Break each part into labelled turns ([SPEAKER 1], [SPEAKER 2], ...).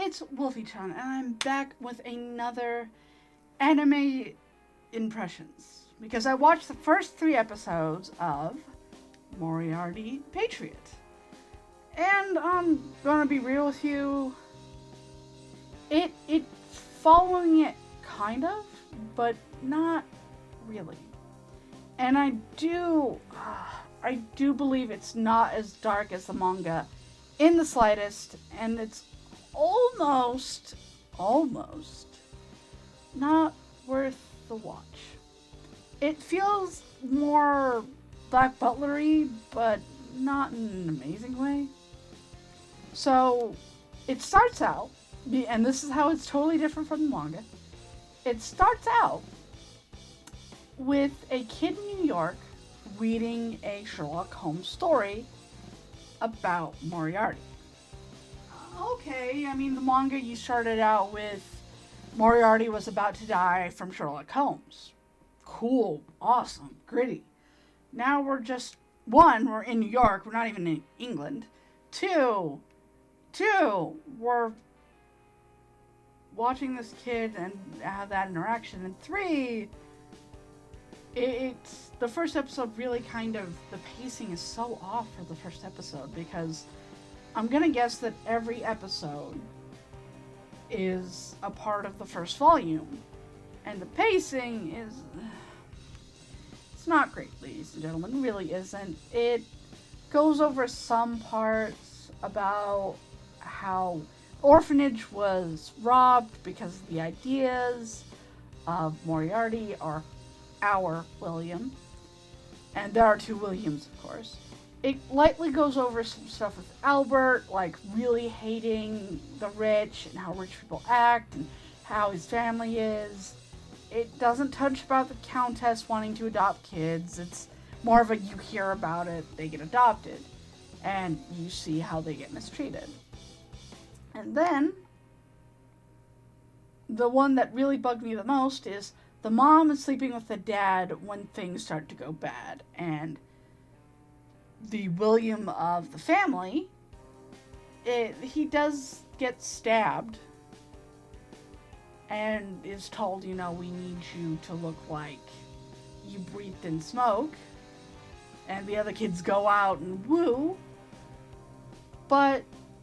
[SPEAKER 1] it's Wolfy-Chan, and I'm back with another anime impressions. Because I watched the first 3 episodes of Moriarty The Patriot. And I'm gonna be real with you, it following it kind of, but not really. And I do believe it's not as dark as the manga in the slightest, and it's almost not worth the watch. It feels more Black Butlery, but not in an amazing way. So it starts out, and this is how it's totally different from the manga. It starts out with a kid in New York reading a Sherlock Holmes story about Moriarty. Okay, I mean, the manga you started out with, Moriarty was about to die from Sherlock Holmes. Cool, awesome, gritty. Now we're just, 1, we're in New York, we're not even in England. 2, we're watching this kid and have that interaction. And 3, it's the first episode really kind of, the pacing is so off for the first episode, because I'm gonna guess that every episode is a part of the first volume, and the pacing is, it's not great, ladies and gentlemen. It really isn't. It goes over some parts about how orphanage was robbed because the ideas of Moriarty are our William, and there are 2 Williams, of course. It lightly goes over some stuff with Albert, like really hating the rich and how rich people act and how his family is. It doesn't touch about the Countess wanting to adopt kids. It's more of a, you hear about it, they get adopted, and you see how they get mistreated. And then, the one that really bugged me the most is the mom is sleeping with the dad when things start to go bad, and the William of the family, he does get stabbed and is told, we need you to look like you breathed in smoke, and the other kids go out and woo, but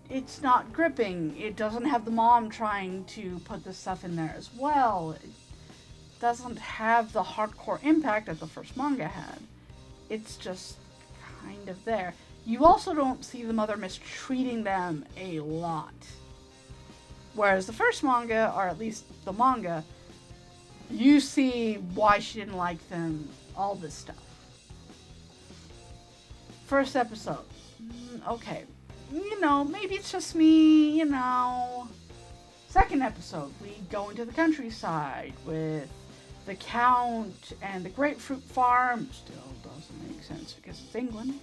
[SPEAKER 1] it's not gripping. It doesn't have the mom trying to put this stuff in there as well. It doesn't have the hardcore impact that the first manga had. It's just kind of there. You also don't see the mother mistreating them a lot. Whereas the first manga, or at least the manga, you see why she didn't like them, all this stuff. First episode. Okay. Maybe it's just me, Second episode, we go into the countryside with the Count and the grapefruit farm. Still doesn't make sense because it's England.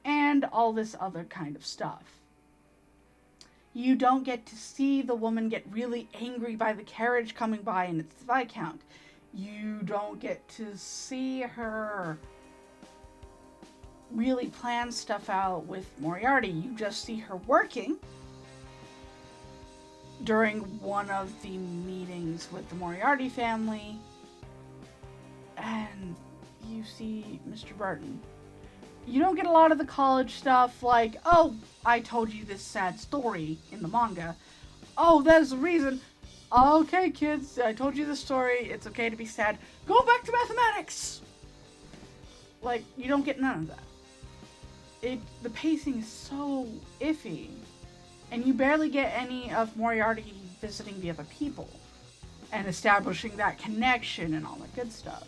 [SPEAKER 1] And all this other kind of stuff. You don't get to see the woman get really angry by the carriage coming by and it's the Viscount. You don't get to see her really plan stuff out with Moriarty. You just see her working during one of the meetings with the Moriarty family, and you see Mr. Burton. You don't get a lot of the college stuff like, oh, I told you this sad story in the manga. Oh, that is the reason. Okay, kids, I told you this story. It's okay to be sad. Go back to mathematics! Like, you don't get none of that. The pacing is so iffy, and you barely get any of Moriarty visiting the other people and establishing that connection and all that good stuff.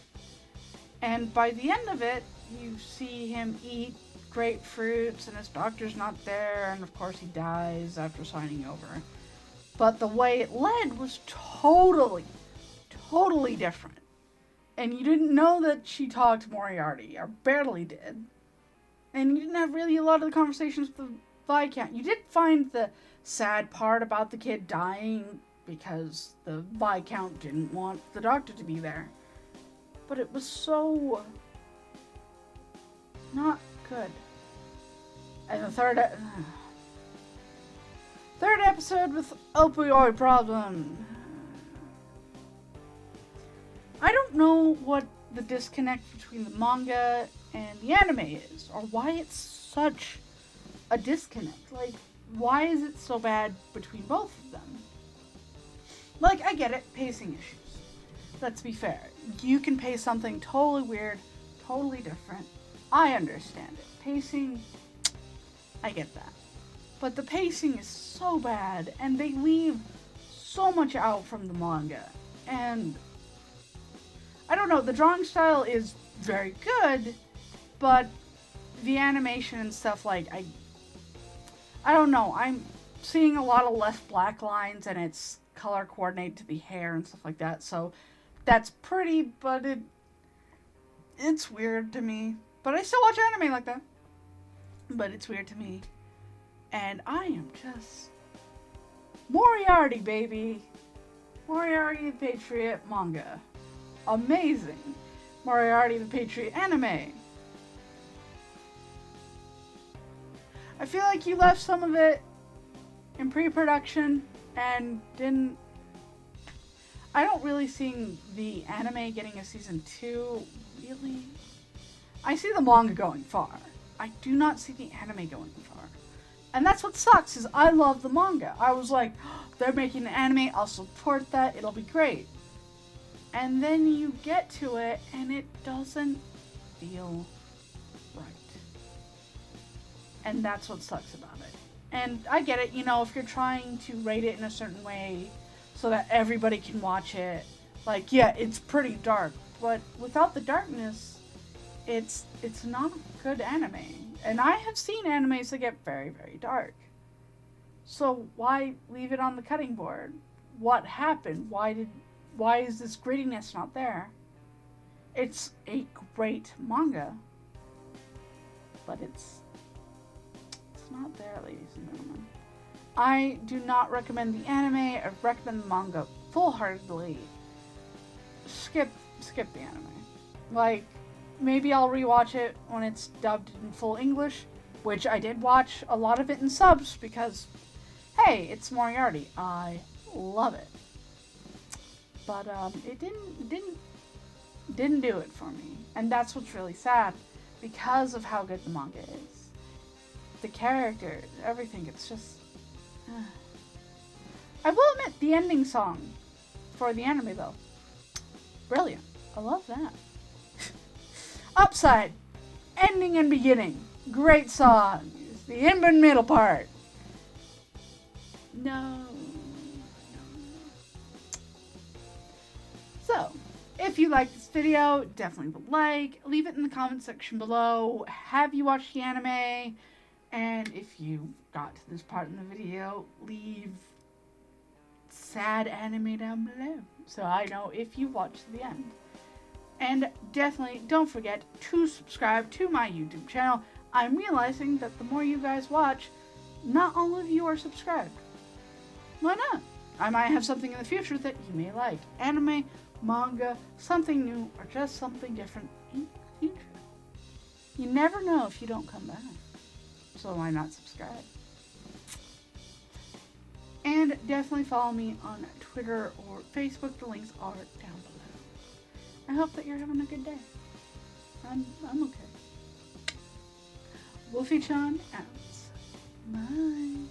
[SPEAKER 1] And by the end of it, you see him eat grapefruits and his doctor's not there, and of course he dies after signing over. But the way it led was totally different. And you didn't know that she talked to Moriarty, or barely did. And you didn't have really a lot of the conversations with the Viscount. You did find the sad part about the kid dying because the Viscount didn't want the doctor to be there. But it was so not good. And the Third episode with opioid problem. I don't know what the disconnect between the manga and the anime is, or why it's such a disconnect. Like, why is it so bad between both of them? Like, I get it, pacing issues. Let's be fair. You can pace something totally weird, totally different. I understand it. Pacing, I get that. But the pacing is so bad, and they leave so much out from the manga. And I don't know, the drawing style is very good, but the animation and stuff, like, I don't know, I'm seeing a lot of less black lines, and it's color coordinated to the hair and stuff like that, so that's pretty, but it's weird to me. But I still watch anime like that. But it's weird to me. And I am just... Moriarty, baby! Moriarty the Patriot manga. Amazing. Moriarty the Patriot anime. I feel like you left some of it in pre-production and didn't... I don't really see the anime getting a season 2, really. I see the manga going far. I do not see the anime going far. And that's what sucks, is I love the manga. I was like, oh, they're making an anime, I'll support that, it'll be great. And then you get to it, and it doesn't feel right. And that's what sucks about it. And I get it, you know, if you're trying to rate it in a certain way so that everybody can watch it, like, yeah, it's pretty dark. But without the darkness, it's not a good anime. And I have seen animes that get very, very dark. So why leave it on the cutting board? What happened? Why is this grittiness not there? It's a great manga. But it's not there, ladies and gentlemen. I do not recommend the anime. I recommend the manga full-heartedly. Skip the anime. Like, maybe I'll rewatch it when it's dubbed in full English, which I did watch a lot of it in subs because, hey, it's Moriarty. I love it. But it didn't do it for me, and that's what's really sad because of how good the manga is. The characters, everything. It's just. I will admit the ending song for the anime though, brilliant. I love that. Upside, ending and beginning, great song. The end and middle part. No. So, if you like this video, definitely like, leave it in the comment section below. Have you watched the anime? And if you got to this part in the video, leave sad anime down below so I know if you watched to the end. And definitely don't forget to subscribe to my YouTube channel. I'm realizing that the more you guys watch, not all of you are subscribed. Why not? I might have something in the future that you may like. Anime, manga, something new, or just something different in the future. You never know if you don't come back. So why not subscribe? And definitely follow me on Twitter or Facebook. The links are down below. I hope that you're having a good day. I'm okay. Wolfy-Chan out. Bye.